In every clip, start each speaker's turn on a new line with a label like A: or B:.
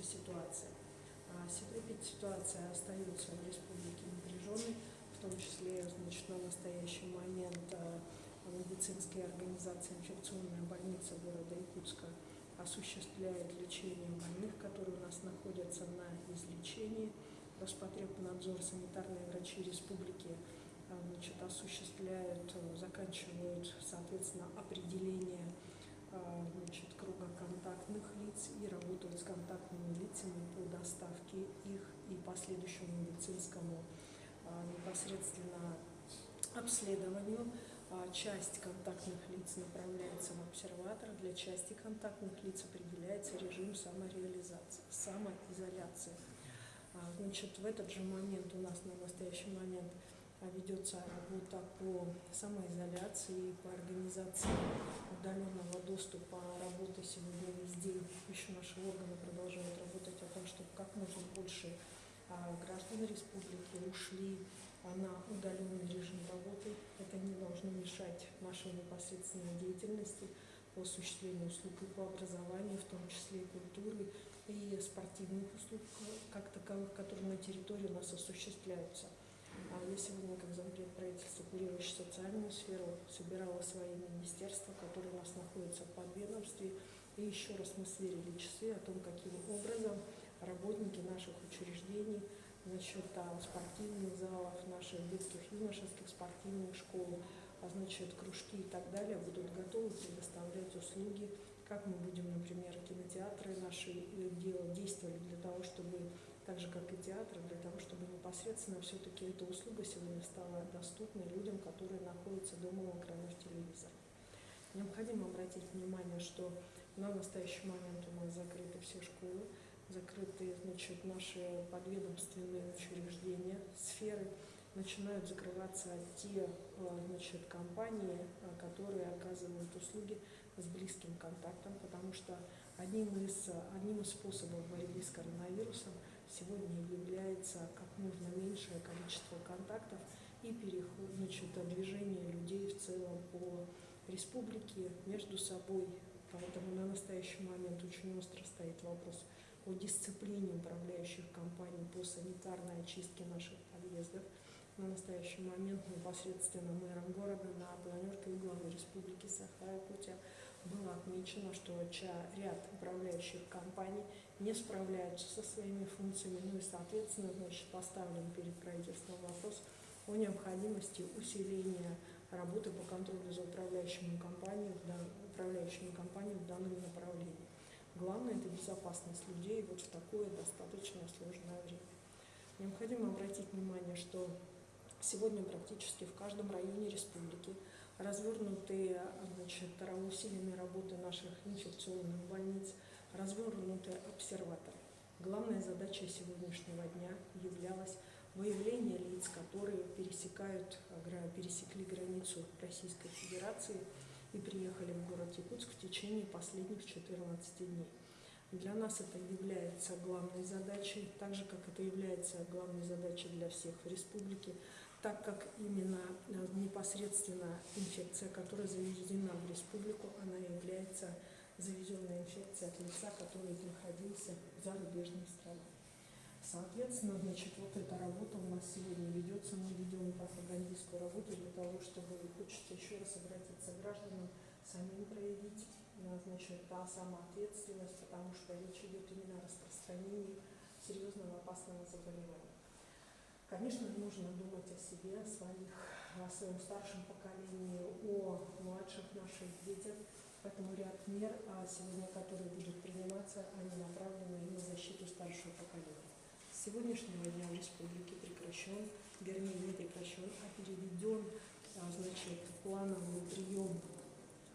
A: ситуация. Сегодня ситуация остается в республике напряженной, в том числе, значит, на настоящий момент медицинская организация «Инфекционная больница» города Якутска осуществляет лечение больных, которые у нас находятся на излечении. Роспотребнадзор, санитарные врачи республики значит, осуществляют, заканчивают, соответственно, определение значит, круга контактных лиц и работают с контактными лицами по доставке их и последующему медицинскому непосредственно обследованию. Часть контактных лиц направляется в обсерватор, для части контактных лиц определяется режим самореализации, самоизоляции. Значит, в этот же момент у нас на настоящий момент ведется работа по самоизоляции, по организации удаленного доступа, работы сегодня весь день. Еще наши органы продолжают работать о том, чтобы как можно больше граждан республики ушли на удаленный режим работы. Это не должно мешать нашей непосредственной деятельности по осуществлению услуг и по образованию, в том числе и культуры, и спортивных услуг как таковых, которые на территории у нас осуществляются. Я сегодня, как зампред правительства, курирующий социальную сферу, собирала свои министерства, которые у нас находятся в подведомстве, и еще раз мы сверили часы о том, каким образом работники наших учреждений, значит, спортивных залов, наших детских, юношеских спортивных школ, значит, кружки и так далее будут готовы предоставлять услуги, как мы будем, например, кинотеатры наши действовали для того, чтобы, так же как и театры, для того, чтобы непосредственно все-таки эта услуга сегодня стала доступной людям, которые находятся дома у экранов телевизора. Необходимо обратить внимание, что на настоящий момент у нас закрыты все школы, закрыты, значит, наши подведомственные учреждения, сферы, начинают закрываться те, значит, компании, которые оказывают услуги с близким контактом, потому что одним из способов борьбы с коронавирусом сегодня является как можно меньшее количество контактов и переход, значит, движение людей в целом по республике между собой. Поэтому на настоящий момент очень остро стоит вопрос о дисциплине управляющих компаний по санитарной очистке наших подъездов. На настоящий момент непосредственно мэром города на планерке у главы республики Саха-Якутия было отмечено, что ряд управляющих компаний не справляются со своими функциями, ну и, соответственно, значит, поставлен перед правительством вопрос о необходимости усиления работы по контролю за управляющими компаниями в данном направлении. Главное – это безопасность людей вот в такое достаточно сложное время. Необходимо обратить внимание, что сегодня практически в каждом районе республики развернуты, значит, усиленные работы наших инфекционных больниц, развернуты обсерваторы. Главная задача сегодняшнего дня являлась выявление лиц, которые пересекли границу Российской Федерации и приехали в город Якутск в течение последних 14 дней. Для нас это является главной задачей, так же, как это является главной задачей для всех в республике, так как именно непосредственно инфекция, которая завезена в республику, она является завезенной инфекцией от лица, который находился в зарубежной стране. Соответственно, значит, вот эта работа у нас сегодня ведется, мы ведем пропагандистскую работу для того, чтобы, хочется еще раз обратиться к гражданам, самим проявить, значит, самоответственность, потому что речь идет именно о распространении серьезного опасного заболевания. Конечно, нужно думать о себе, о своем старшем поколении, о младших наших детях, поэтому ряд мер сегодня, которые будут приниматься, они направлены на защиту старшего поколения. С сегодняшнего дня в республике прекращен, вернее не прекращен, а переведен, значит, плановый прием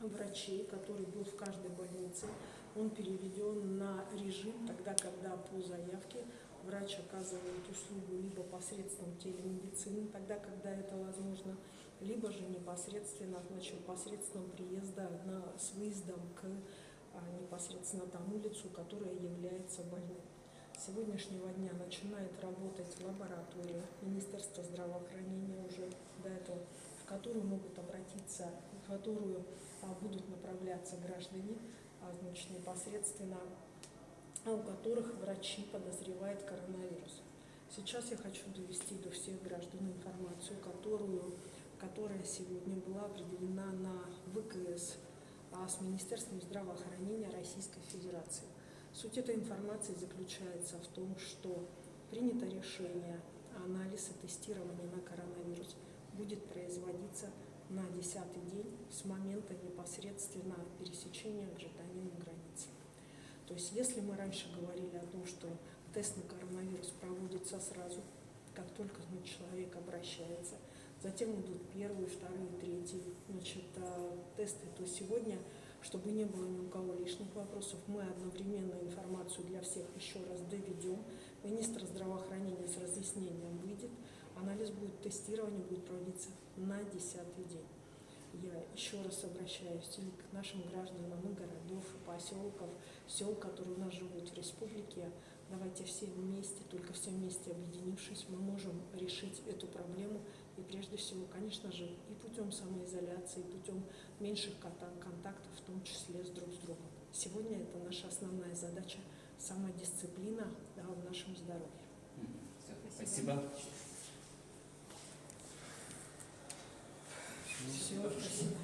A: врачей, который был в каждой больнице, он переведен на режим тогда, когда по заявке врач оказывает услугу либо посредством телемедицины, тогда, когда это возможно, либо же непосредственно, значит, посредством приезда с выездом к непосредственно тому лицу, которое является больным. С сегодняшнего дня начинает работать лаборатория Министерства здравоохранения уже до этого, в которую могут обратиться, в которую будут направляться граждане, значит, непосредственно у которых врачи подозревают коронавирус. Сейчас я хочу довести до всех граждан информацию, которая сегодня была определена на ВКС с Министерством здравоохранения Российской Федерации. Суть этой информации заключается в том, что принято решение, анализ и тестирование на коронавирус будет производиться на 10-й день с момента непосредственно пересечения гражданина границы. То есть если мы раньше говорили о том, что тест на коронавирус проводится сразу, как только человек обращается, затем идут первые, вторые, третьи тесты, то сегодня, чтобы не было ни у кого лишних вопросов, мы одновременно информацию для всех еще раз доведем. Министр здравоохранения с разъяснением выйдет, анализ будет, тестирование будет проводиться на 10-й день. Я еще раз обращаюсь и к нашим гражданам и городов, и поселков, сел, которые у нас живут в республике. Давайте все вместе, только все вместе объединившись, мы можем решить эту проблему. И прежде всего, конечно же, и путем самоизоляции, и путем меньших контактов, в том числе с друг другом. Сегодня это наша основная задача, самодисциплина в нашем здоровье.
B: Спасибо.
A: Все, спасибо.